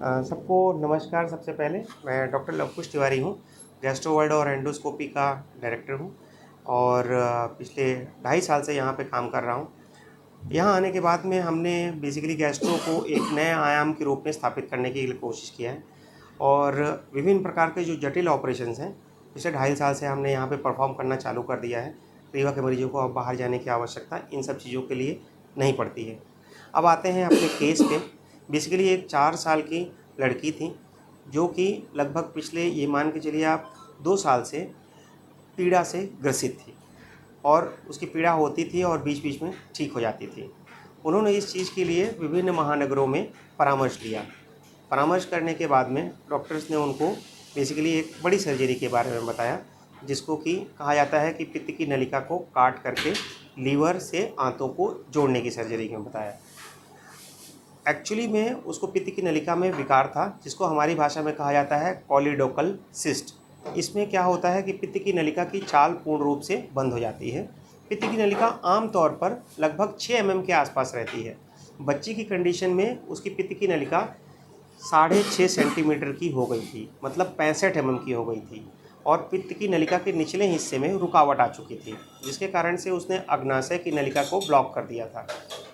सबको नमस्कार। सबसे पहले मैं डॉक्टर लवकुश तिवारी हूँ, गैस्ट्रो वर्ल्ड और एंडोस्कोपी का डायरेक्टर हूँ और पिछले 2.5 साल से यहाँ पे काम कर रहा हूँ। यहाँ आने के बाद में हमने बेसिकली गैस्ट्रो को एक नए आयाम के रूप में स्थापित करने की कोशिश किया है और विभिन्न प्रकार के जो जटिल ऑपरेशंस हैं पिछले 2.5 साल से हमने यहाँ पे परफॉर्म करना चालू कर दिया है। रीवा के मरीजों को अब बाहर जाने की आवश्यकता इन सब चीज़ों के लिए नहीं पड़ती है। अब आते हैं अपने केस पे। बेसिकली एक 4 साल की लड़की थी जो कि लगभग पिछले ये मान के चलिए आप 2 साल से पीड़ा से ग्रसित थी और उसकी पीड़ा होती थी और बीच बीच में ठीक हो जाती थी। उन्होंने इस चीज़ के लिए विभिन्न महानगरों में परामर्श लिया। परामर्श करने के बाद में डॉक्टर्स ने उनको बेसिकली एक बड़ी सर्जरी के बारे में बताया, जिसको कि कहा जाता है कि पित्त की नलिका को काट करके लीवर से आंतों को जोड़ने की सर्जरी में बताया। एक्चुअली में उसको पित्त की नलिका में विकार था, जिसको हमारी भाषा में कहा जाता है कॉलिडोकल सिस्ट। इसमें क्या होता है कि पित्त की नलिका की चाल पूर्ण रूप से बंद हो जाती है। पित्त की नलिका आमतौर पर लगभग 6 mm के आसपास रहती है। बच्ची की कंडीशन में उसकी पित्त की नलिका 6.5 सेंटीमीटर की हो गई थी, मतलब 65 mm की हो गई थी और पित्त की नलिका के निचले हिस्से में रुकावट आ चुकी थी, जिसके कारण से उसने अग्नाशय की नलिका को ब्लॉक कर दिया था,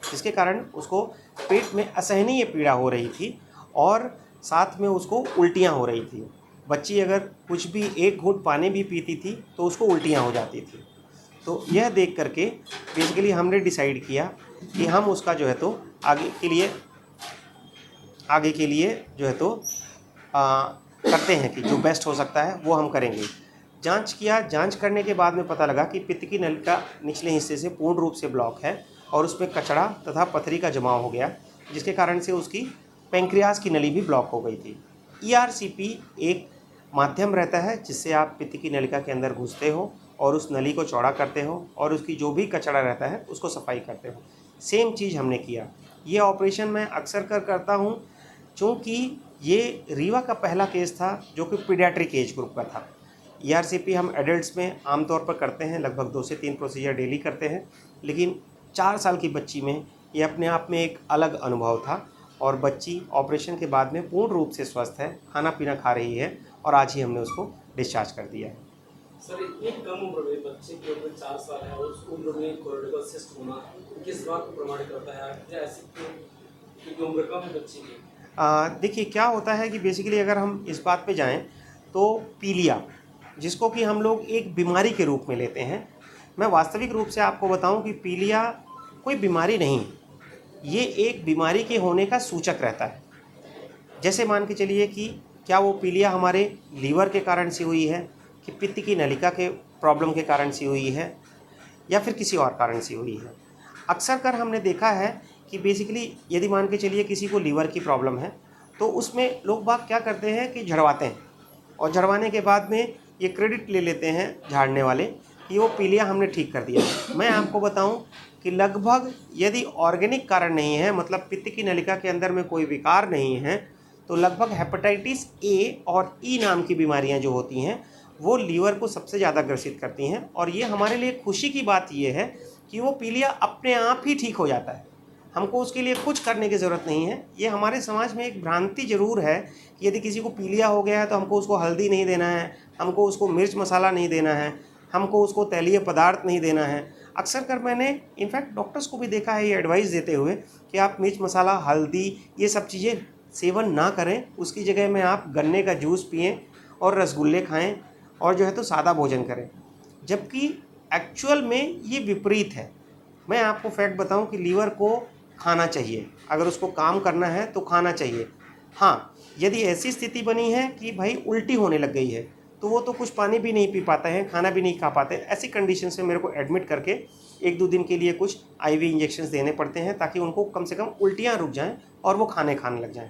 जिसके कारण उसको पेट में असहनीय पीड़ा हो रही थी और साथ में उसको उल्टियाँ हो रही थी। बच्ची अगर कुछ भी एक घूंट पानी भी पीती थी तो उसको उल्टियाँ हो जाती थी। तो यह देख करके बेसिकली हमने डिसाइड किया कि हम उसका जो है तो आगे के लिए जो है तो करते हैं कि जो बेस्ट हो सकता है वो हम करेंगे। जांच किया। जांच करने के बाद में पता लगा कि पित्त की नलिका निचले हिस्से से पूर्ण रूप से ब्लॉक है और उसमें कचड़ा तथा पथरी का जमाव हो गया, जिसके कारण से उसकी पैंक्रियाज की नली भी ब्लॉक हो गई थी। ERCP एक माध्यम रहता है जिससे आप पित्त की नलिका के अंदर घुसते हो और उस नली को चौड़ा करते हो और उसकी जो भी कचड़ा रहता है उसको सफाई करते हो। सेम चीज़ हमने किया। ये ऑपरेशन मैं अक्सर करता हूँ, चूँकि ये रीवा का पहला केस था जो कि पीडियाट्रिक एज ग्रुप का था। ERCP हम एडल्ट्स में आमतौर पर करते हैं, लगभग 2 से 3 प्रोसीजर डेली करते हैं, लेकिन 4 साल की बच्ची में ये अपने आप में एक अलग अनुभव था और बच्ची ऑपरेशन के बाद में पूर्ण रूप से स्वस्थ है, खाना पीना खा रही है और आज ही हमने उसको डिस्चार्ज कर दिया है। सर, इतनी कम उम्र में बच्चे की उम्र 4 साल है और उस उम्र में कोलोरेक्टल सिस्ट होना किस बात को प्रमाणित करता है? क्या ऐसी क्योंकि उम्र कम है बच्चे की? देखिए क्या होता है कि बेसिकली अगर हम इस बात पे जाएं तो पीलिया, जिसको कि हम लोग एक बीमारी के रूप में लेते हैं, मैं वास्तविक रूप से आपको बताऊं कि पीलिया कोई बीमारी नहीं, ये एक बीमारी के होने का सूचक रहता है। जैसे मान के चलिए कि क्या वो पीलिया हमारे लीवर के कारण से हुई है, कि पित्त की नलिका के प्रॉब्लम के कारण से हुई है, या फिर किसी और कारण से हुई है। अक्सर कर हमने देखा है कि बेसिकली यदि मान के चलिए किसी को लीवर की प्रॉब्लम है तो उसमें लोग बाग क्या करते हैं कि झड़वाते हैं और झड़वाने के बाद में ये क्रेडिट ले लेते हैं झाड़ने वाले कि वो पीलिया हमने ठीक कर दिया। मैं आपको बताऊं कि लगभग यदि ऑर्गेनिक कारण नहीं है, मतलब पित्त की नलिका के अंदर में कोई विकार नहीं है, तो लगभग हेपेटाइटिस ए और ई नाम की बीमारियां जो होती हैं वो लीवर को सबसे ज़्यादा ग्रसित करती हैं। और ये हमारे लिए खुशी की बात ये है कि वो पीलिया अपने आप ही ठीक हो जाता है, हमको उसके लिए कुछ करने की ज़रूरत नहीं है। ये हमारे समाज में एक भ्रांति ज़रूर है कि यदि किसी को पीलिया हो गया है तो हमको उसको हल्दी नहीं देना है, हमको उसको मिर्च मसाला नहीं देना है, हमको उसको तैलीय पदार्थ नहीं देना है। अक्सर कर मैंने इनफैक्ट डॉक्टर्स को भी देखा है ये एडवाइस देते हुए कि आप मिर्च मसाला, हल्दी, ये सब चीज़ें सेवन ना करें, उसकी जगह में आप गन्ने का जूस पिएँ और रसगुल्ले खाएँ और जो है तो सादा भोजन करें। जबकि एक्चुअल में ये विपरीत है। मैं आपको फैक्ट बताऊं कि लीवर को खाना चाहिए, अगर उसको काम करना है तो खाना चाहिए। हाँ, यदि ऐसी स्थिति बनी है कि भाई उल्टी होने लग गई है तो वो तो कुछ पानी भी नहीं पी पाते हैं, खाना भी नहीं खा पाते। ऐसी कंडीशन में मेरे को एडमिट करके 1-2 दिन के लिए कुछ IV इंजेक्शंस देने पड़ते हैं ताकि उनको कम से कम उल्टियाँ रुक जाएं और वो खाने लग जाएं।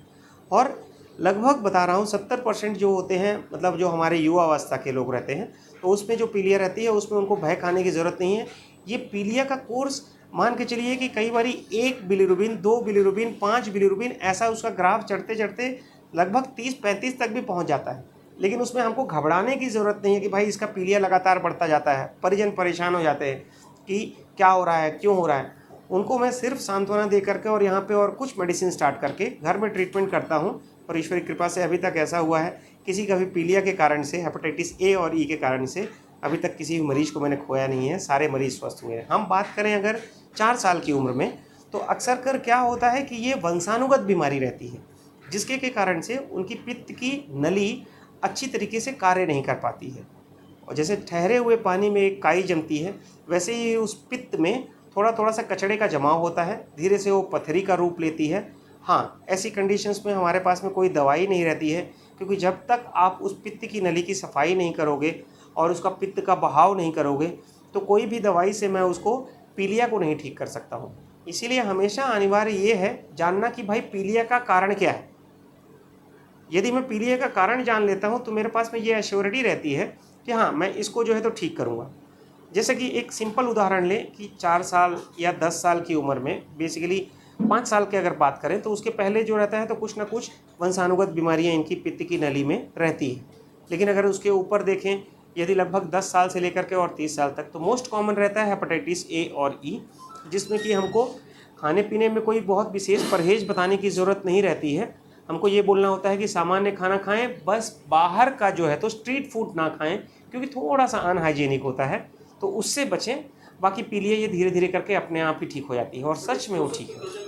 और लगभग बता रहा हूँ 70% जो होते हैं, मतलब जो हमारे युवा अवस्था के लोग रहते हैं, तो उसमें जो पीलिया रहती है उसमें उनको भय खाने की ज़रूरत नहीं है। ये पीलिया का कोर्स मान के चलिए कि कई बारी 1 बिलिरुबिन, 2 बिलिरुबिन, 5 बिलिरुबिन, ऐसा उसका ग्राफ चढ़ते चढ़ते लगभग 30-35 तक भी पहुंच जाता है। लेकिन उसमें हमको घबराने की ज़रूरत नहीं है कि भाई इसका पीलिया लगातार बढ़ता जाता है। परिजन परेशान हो जाते हैं कि क्या हो रहा है, क्यों हो रहा है। उनको मैं सिर्फ सांत्वना दे करके और यहाँ पे और कुछ मेडिसिन स्टार्ट करके घर में ट्रीटमेंट करता हूँ और ईश्वर की कृपा से अभी तक ऐसा हुआ है किसी का भी पीलिया के कारण से, हेपेटाइटिस ए और ई के कारण से अभी तक किसी भी मरीज को मैंने खोया नहीं है, सारे मरीज स्वस्थ हुए हैं। हम बात करें अगर 4 साल की उम्र में, तो अक्सर कर क्या होता है कि ये वंशानुगत बीमारी रहती है, जिसके के कारण से उनकी पित्त की नली अच्छी तरीके से कार्य नहीं कर पाती है, और जैसे ठहरे हुए पानी में एक काई जमती है, वैसे ही उस पित्त में थोड़ा थोड़ा सा कचड़े का जमाव होता है, धीरे से वो पथरी का रूप लेती है। हाँ, ऐसी कंडीशंस में हमारे पास में कोई दवाई नहीं रहती है, क्योंकि जब तक आप उस पित्त की नली की सफाई नहीं करोगे और उसका पित्त का बहाव नहीं करोगे, तो कोई भी दवाई से मैं उसको पीलिया को नहीं ठीक कर सकता हूँ। इसीलिए हमेशा अनिवार्य ये है जानना कि भाई पीलिया का कारण क्या है। यदि मैं पीलिया का कारण जान लेता हूँ तो मेरे पास में ये एश्योरिटी रहती है कि हाँ, मैं इसको जो है तो ठीक करूँगा। जैसे कि एक सिंपल उदाहरण लें कि 4 साल या 10 साल की उम्र में, बेसिकली 5 साल की अगर बात करें, तो उसके पहले जो रहता है तो कुछ ना कुछ वंशानुगत बीमारियां इनकी पित्त की नली में रहती है। लेकिन अगर उसके ऊपर देखें, यदि लगभग 10 साल से लेकर के और 30 साल तक, तो मोस्ट कॉमन रहता है हेपेटाइटिस ए और ई, जिसमें कि हमको खाने पीने में कोई बहुत विशेष परहेज बताने की ज़रूरत नहीं रहती है। हमको ये बोलना होता है कि सामान्य खाना खाएं, बस बाहर का जो है तो स्ट्रीट फूड ना खाएं, क्योंकि थोड़ा सा अनहाइजीनिक होता है, तो उससे बचें। बाकी पीलिया ये धीरे धीरे करके अपने आप ही ठीक हो जाती है, और सच में वो ठीक है।